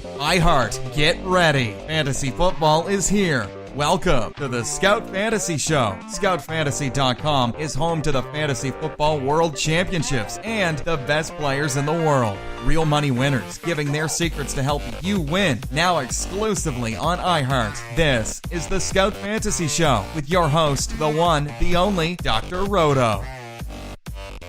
iHeart, get ready. Fantasy football is here. Welcome to the Scout Fantasy Show. ScoutFantasy.com is home to the Fantasy Football World Championships and the best players in the world. Real money winners giving their secrets to help you win. Now exclusively on iHeart. This is the Scout Fantasy Show with your host, the one, the only, Dr. Roto.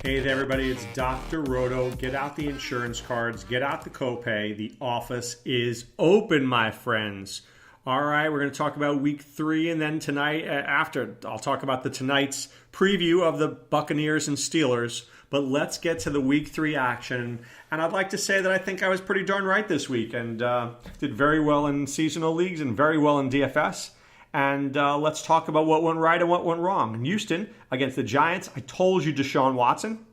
Hey there, everybody. It's Dr. Roto. Get out the insurance cards. Get out the copay. The office is open, my friends. All right, we're going to talk about week 3, and then tonight, after, I'll talk about tonight's preview of the Buccaneers and Steelers. But let's get to the week 3 action. And I'd like to say that I think I was pretty darn right this week and did very well in seasonal leagues and very well in DFS. And let's talk about what went right and what went wrong. In Houston, against the Giants, I told you Deshaun Watson,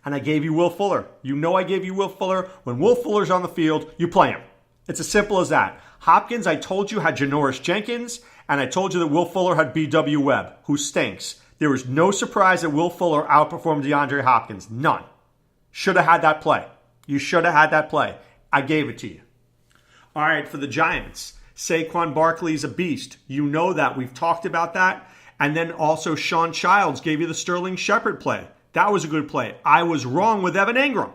and I gave you Will Fuller. You know I gave you Will Fuller. When Will Fuller's on the field, you play him. It's as simple as that. Hopkins, I told you, had Janoris Jenkins, and I told you that Will Fuller had B.W. Webb, who stinks. There was no surprise that Will Fuller outperformed DeAndre Hopkins. None. Should have had that play. You should have had that play. I gave it to you. All right, for the Giants, Saquon Barkley's a beast. You know that. We've talked about that. And then also Sean Childs gave you the Sterling Shepard play. That was a good play. I was wrong with Evan Engram.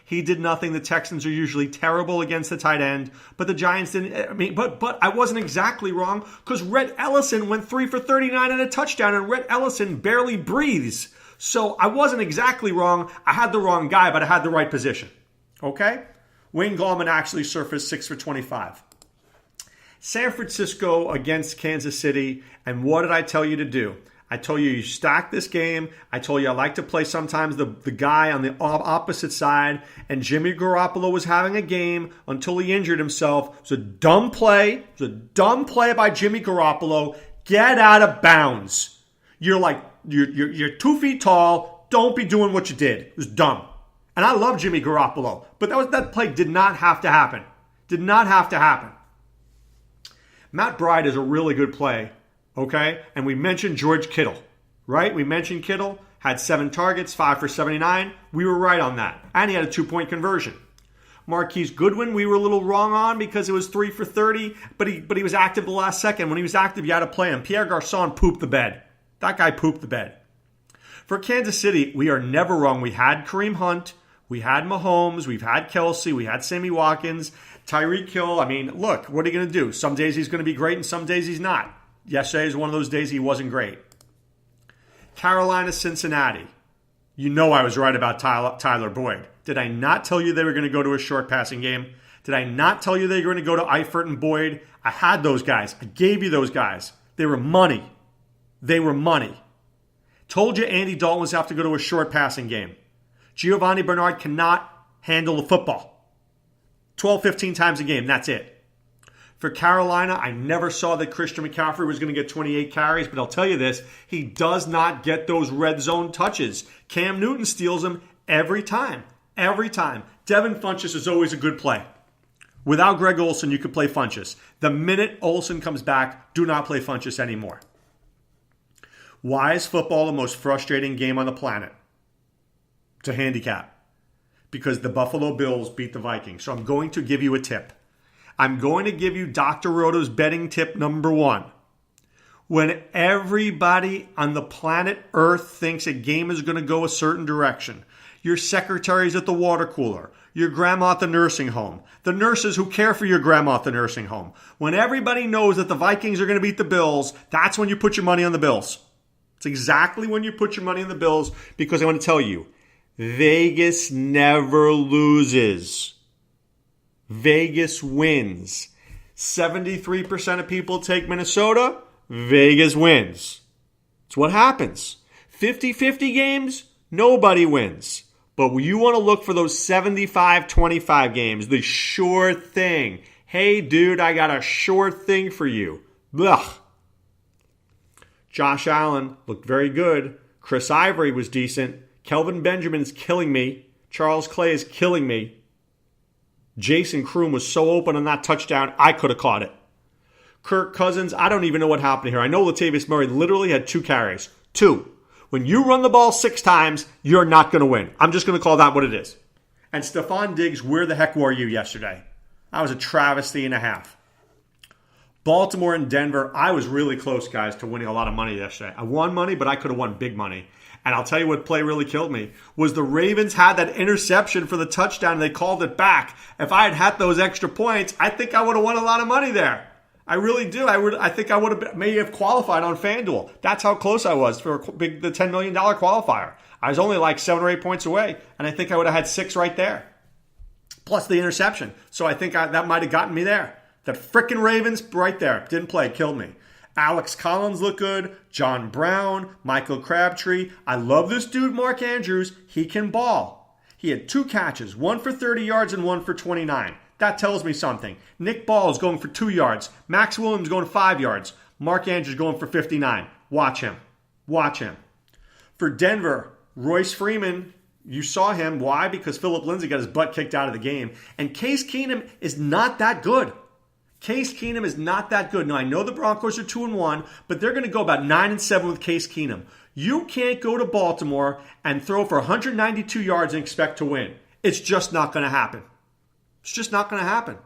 He did nothing. The Texans are usually terrible against the tight end, but the Giants didn't. But I wasn't exactly wrong because Rhett Ellison went 3 for 39 and a touchdown, and Rhett Ellison barely breathes. So I wasn't exactly wrong. I had the wrong guy, but I had the right position. Okay? Wayne Gallman actually surfaced 6 for 25. San Francisco against Kansas City, and what did I tell you to do? I told you stack this game. I told you I like to play sometimes the guy on the opposite side, and Jimmy Garoppolo was having a game until he injured himself. It was a dumb play. It was a dumb play by Jimmy Garoppolo. Get out of bounds. You're 2 feet tall. Don't be doing what you did. It was dumb. And I love Jimmy Garoppolo, but that play did not have to happen. Did not have to happen. Matt Bryde is a really good play, okay? And we mentioned George Kittle, right? We mentioned Kittle, had 7 targets, 5 for 79. We were right on that. And he had a 2-point conversion. Marquise Goodwin, we were a little wrong on because it was 3 for 30, but he was active the last second. When he was active, you had to play him. Pierre Garçon pooped the bed. That guy pooped the bed. For Kansas City, we are never wrong. We had Kareem Hunt. We had Mahomes, we've had Kelsey, we had Sammy Watkins, Tyreek Hill. I mean, look, what are you going to do? Some days he's going to be great and some days he's not. Yesterday is one of those days he wasn't great. Carolina, Cincinnati. You know I was right about Tyler Boyd. Did I not tell you they were going to go to a short passing game? Did I not tell you they were going to go to Eifert and Boyd? I had those guys. I gave you those guys. They were money. Told you Andy Dalton was have to go to a short passing game. Giovanni Bernard cannot handle the football. 12, 15 times a game, that's it. For Carolina, I never saw that Christian McCaffrey was going to get 28 carries, but I'll tell you this, he does not get those red zone touches. Cam Newton steals them every time. Every time. Devin Funchess is always a good play. Without Greg Olsen, you could play Funchess. The minute Olsen comes back, do not play Funchess anymore. Why is football the most frustrating game on the planet to handicap? Because the Buffalo Bills beat the Vikings. So I'm going to give you a tip. I'm going to give you Dr. Roto's betting tip number 1. When everybody on the planet Earth thinks a game is going to go a certain direction, your secretary's at the water cooler, your grandma at the nursing home, the nurses who care for your grandma at the nursing home, when everybody knows that the Vikings are going to beat the Bills, that's when you put your money on the Bills. It's exactly when you put your money on the Bills, because I want to tell you, Vegas never loses. Vegas wins. 73% of people take Minnesota. Vegas wins. It's what happens. 50-50 games, nobody wins. But you want to look for those 75-25 games, the sure thing. Hey, dude, I got a sure thing for you. Ugh. Josh Allen looked very good. Chris Ivory was decent. Kelvin Benjamin's killing me. Charles Clay is killing me. Jason Kroom was so open on that touchdown, I could have caught it. Kirk Cousins, I don't even know what happened here. I know Latavius Murray literally had 2 carries. 2. When you run the ball 6 times, you're not going to win. I'm just going to call that what it is. And Stephon Diggs, where the heck were you yesterday? That was a travesty and a half. Baltimore and Denver, I was really close, guys, to winning a lot of money yesterday. I won money, but I could have won big money. And I'll tell you what play really killed me was the Ravens had that interception for the touchdown and they called it back. If I had those extra points, I think I would have won a lot of money there. I really do. I think I would have maybe have qualified on FanDuel. That's how close I was for the $10 million qualifier. I was only like 7 or 8 points away, and I think I would have had 6 right there, plus the interception. So I think that might have gotten me there. That frickin' Ravens right there. Didn't play. Killed me. Alex Collins looked good. John Brown. Michael Crabtree. I love this dude, Mark Andrews. He can ball. He had 2 catches. 1 for 30 yards and 1 for 29. That tells me something. Nick Ball is going for 2 yards. Max Williams going 5 yards. Mark Andrews going for 59. Watch him. Watch him. For Denver, Royce Freeman, you saw him. Why? Because Philip Lindsay got his butt kicked out of the game. And Case Keenum is not that good. Case Keenum is not that good. Now, I know the Broncos are 2-1, but they're going to go about 9-7 with Case Keenum. You can't go to Baltimore and throw for 192 yards and expect to win. It's just not going to happen. It's just not going to happen.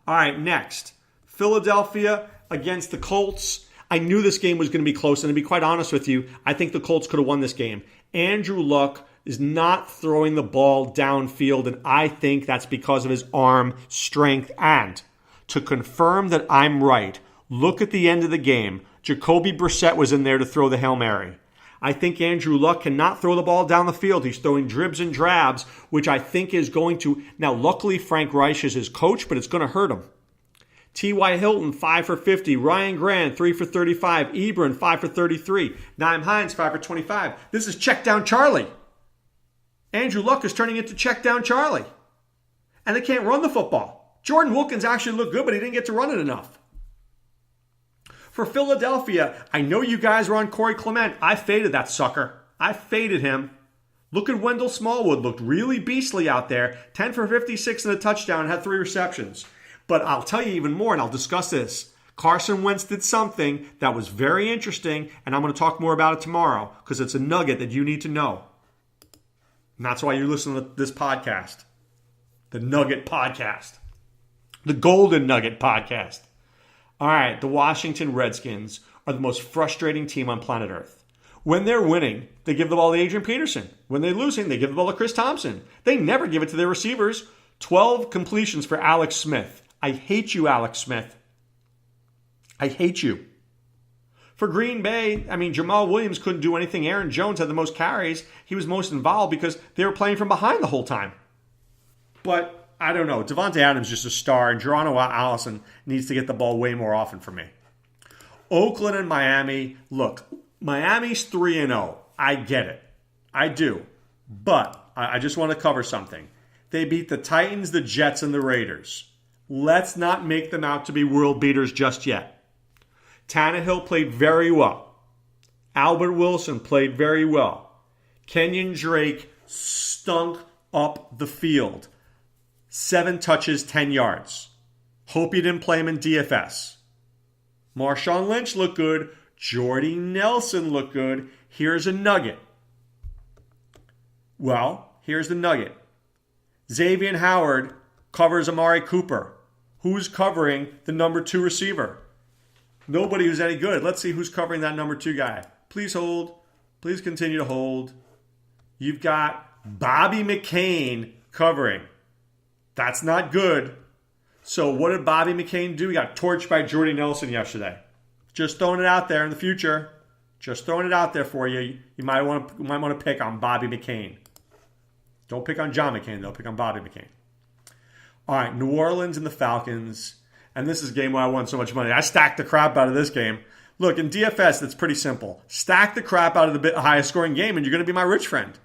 All right, next. Philadelphia against the Colts. I knew this game was going to be close, and to be quite honest with you, I think the Colts could have won this game. Andrew Luck is not throwing the ball downfield, and I think that's because of his arm strength. And to confirm that I'm right, look at the end of the game. Jacoby Brissett was in there to throw the Hail Mary. I think Andrew Luck cannot throw the ball down the field. He's throwing dribs and drabs, which I think is going to... Now, luckily, Frank Reich is his coach, but it's going to hurt him. T.Y. Hilton, 5 for 50. Ryan Grant, 3 for 35. Ebron, 5 for 33. Naeem Hines, 5 for 25. This is check down Charlie. Andrew Luck is turning into check down Charlie. And they can't run the football. Jordan Wilkins actually looked good, but he didn't get to run it enough. For Philadelphia, I know you guys were on Corey Clement. I faded that sucker. I faded him. Look at Wendell Smallwood. Looked really beastly out there. 10 for 56 and a touchdown and had 3 receptions. But I'll tell you even more, and I'll discuss this. Carson Wentz did something that was very interesting, and I'm going to talk more about it tomorrow because it's a nugget that you need to know. And that's why you're listening to this podcast. The Nugget Podcast. The Golden Nugget Podcast. All right, the Washington Redskins are the most frustrating team on planet Earth. When they're winning, they give the ball to Adrian Peterson. When they're losing, they give the ball to Chris Thompson. They never give it to their receivers. 12 completions for Alex Smith. I hate you, Alex Smith. I hate you. For Green Bay, Jamal Williams couldn't do anything. Aaron Jones had the most carries. He was most involved because they were playing from behind the whole time. But I don't know. Devontae Adams is just a star, and Geronimo Allison needs to get the ball way more often for me. Oakland and Miami. Look, Miami's 3-0. I get it. I do. But I just want to cover something. They beat the Titans, the Jets, and the Raiders. Let's not make them out to be world beaters just yet. Tannehill played very well. Albert Wilson played very well. Kenyon Drake stunk up the field. 7 touches, 10 yards. Hope you didn't play him in DFS. Marshawn Lynch looked good. Jordy Nelson looked good. Here's a nugget. Well, here's the nugget. Xavier Howard covers Amari Cooper. Who's covering the number 2 receiver? Nobody who's any good. Let's see who's covering that number 2 guy. Please hold. Please continue to hold. You've got Bobby McCain covering. That's not good. So what did Bobby McCain do? He got torched by Jordy Nelson yesterday. Just throwing it out there in the future. Just throwing it out there for you. You might want to pick on Bobby McCain. Don't pick on John McCain, though. Pick on Bobby McCain. All right, New Orleans and the Falcons. And this is a game where I won so much money. I stacked the crap out of this game. Look, in DFS, that's pretty simple. Stack the crap out of the highest scoring game, and you're going to be my rich friend.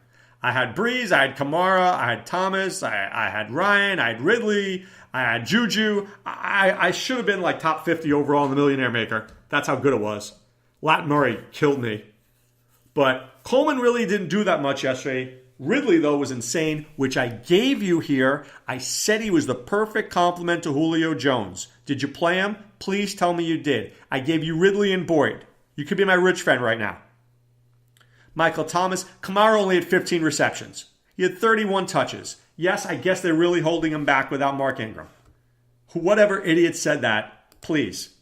I had Breeze, I had Kamara, I had Thomas, I had Ryan, I had Ridley, I had Juju. I should have been like top 50 overall in the Millionaire Maker. That's how good it was. Lat Murray killed me. But Coleman really didn't do that much yesterday. Ridley, though, was insane, which I gave you here. I said he was the perfect complement to Julio Jones. Did you play him? Please tell me you did. I gave you Ridley and Boyd. You could be my rich friend right now. Michael Thomas. Kamara only had 15 receptions. He had 31 touches. Yes, I guess they're really holding him back without Mark Ingram. Whatever idiot said that, please.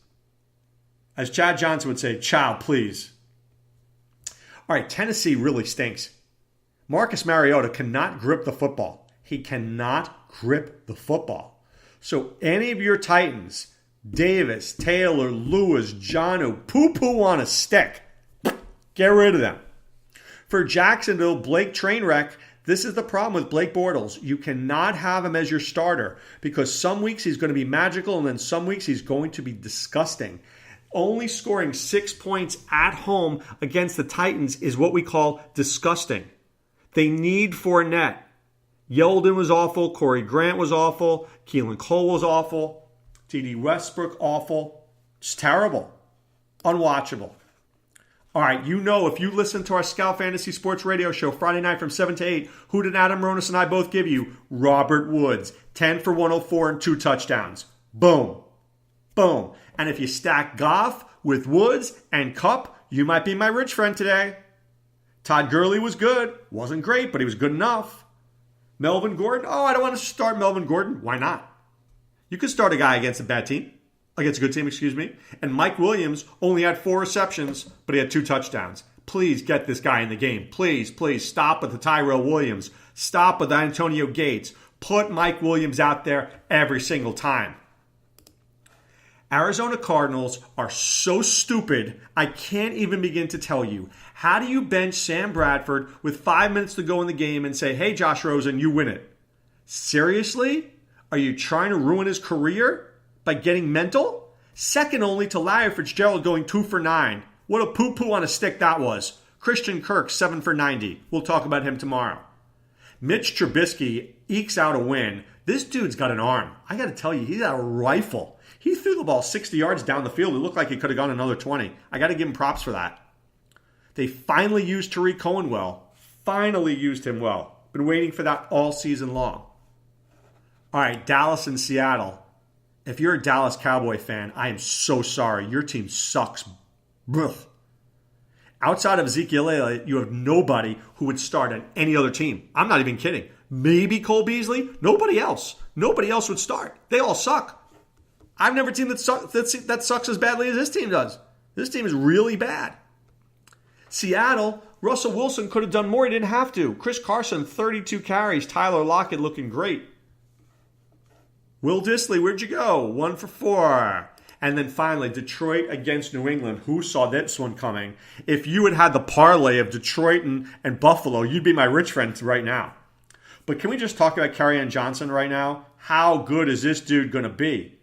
As Chad Johnson would say, child, please. All right, Tennessee really stinks. Marcus Mariota cannot grip the football. He cannot grip the football. So any of your Titans, Davis, Taylor, Lewis, Jonnu, poo-poo on a stick, get rid of them. For Jacksonville, Blake Trainwreck, this is the problem with Blake Bortles. You cannot have him as your starter because some weeks he's going to be magical and then some weeks he's going to be disgusting. Only scoring 6 points at home against the Titans is what we call disgusting. They need Fournette. Yeldon was awful. Corey Grant was awful. Keelan Cole was awful. T.D. Westbrook, awful. It's terrible. Unwatchable. All right, you know if you listen to our Scout Fantasy Sports Radio show Friday night from 7 to 8, who did Adam Ronis and I both give you? Robert Woods, 10 for 104 and 2 touchdowns. Boom. Boom. And if you stack Goff with Woods and Kupp, you might be my rich friend today. Todd Gurley was good. Wasn't great, but he was good enough. Melvin Gordon? Oh, I don't want to start Melvin Gordon. Why not? You could start a guy against a bad team. Against a good team, excuse me. And Mike Williams only had 4 receptions, but he had 2 touchdowns. Please get this guy in the game. Please, please stop with the Tyrell Williams. Stop with Antonio Gates. Put Mike Williams out there every single time. Arizona Cardinals are so stupid, I can't even begin to tell you. How do you bench Sam Bradford with 5 minutes to go in the game and say, hey, Josh Rosen, you win it? Seriously? Are you trying to ruin his career? By getting mental? Second only to Larry Fitzgerald going 2 for 9. What a poo-poo on a stick that was. Christian Kirk, 7 for 90. We'll talk about him tomorrow. Mitch Trubisky ekes out a win. This dude's got an arm. I got to tell you, he's got a rifle. He threw the ball 60 yards down the field. It looked like he could have gone another 20. I got to give him props for that. They finally used Tariq Cohen well. Finally used him well. Been waiting for that all season long. All right, Dallas and Seattle. If you're a Dallas Cowboy fan, I am so sorry. Your team sucks. Ugh. Outside of Ezekiel Elliott, you have nobody who would start at any other team. I'm not even kidding. Maybe Cole Beasley. Nobody else. Nobody else would start. They all suck. I've never seen that sucks as badly as this team does. This team is really bad. Seattle, Russell Wilson could have done more. He didn't have to. Chris Carson, 32 carries. Tyler Lockett looking great. Will Dissly, where'd you go? 1 for 4. And then finally, Detroit against New England. Who saw this one coming? If you had had the parlay of Detroit and Buffalo, you'd be my rich friend right now. But can we just talk about Kerryon Johnson right now? How good is this dude going to be?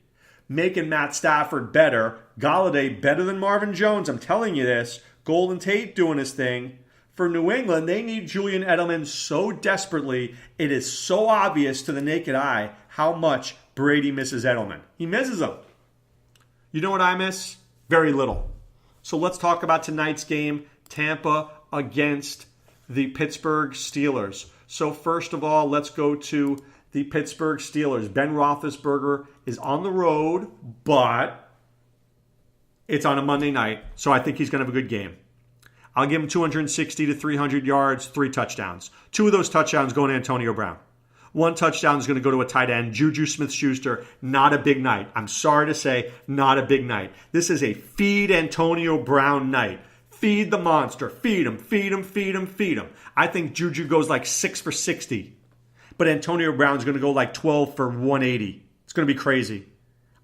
Making Matt Stafford better. Golladay better than Marvin Jones. I'm telling you this. Golden Tate doing his thing. For New England, they need Julian Edelman so desperately. It is so obvious to the naked eye how much Brady misses Edelman. He misses him. You know what I miss? Very little. So let's talk about tonight's game. Tampa against the Pittsburgh Steelers. So first of all, let's go to the Pittsburgh Steelers. Ben Roethlisberger is on the road, but it's on a Monday night. So I think he's going to have a good game. I'll give him 260 to 300 yards, 3 touchdowns. 2 of those touchdowns going to Antonio Brown. 1 touchdown is going to go to a tight end. Juju Smith-Schuster, not a big night. I'm sorry to say, not a big night. This is a feed Antonio Brown night. Feed the monster. Feed him, feed him, feed him, feed him. I think Juju goes like 6 for 60. But Antonio Brown's going to go like 12 for 180. It's going to be crazy.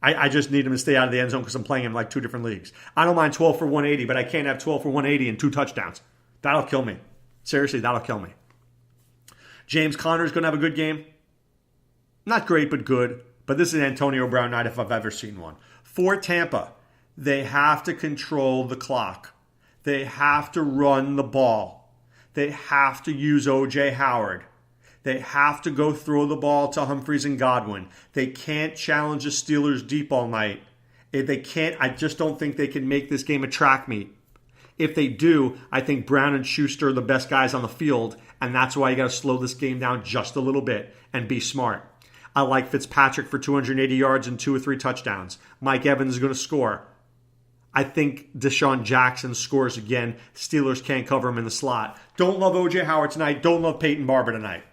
I just need him to stay out of the end zone because I'm playing him in like 2 different leagues. I don't mind 12 for 180, but I can't have 12 for 180 and 2 touchdowns. That'll kill me. Seriously, that'll kill me. James Conner's going to have a good game. Not great, but good. But this is Antonio Brown night if I've ever seen one. For Tampa, they have to control the clock. They have to run the ball. They have to use O.J. Howard. They have to go throw the ball to Humphries and Godwin. They can't challenge the Steelers deep all night. If they can't, I just don't think they can make this game a track meet. If they do, I think Brown and Schuster are the best guys on the field, and that's why you got to slow this game down just a little bit and be smart. I like Fitzpatrick for 280 yards and 2 or 3 touchdowns. Mike Evans is going to score. I think Deshaun Jackson scores again. Steelers can't cover him in the slot. Don't love O.J. Howard tonight. Don't love Peyton Barber tonight.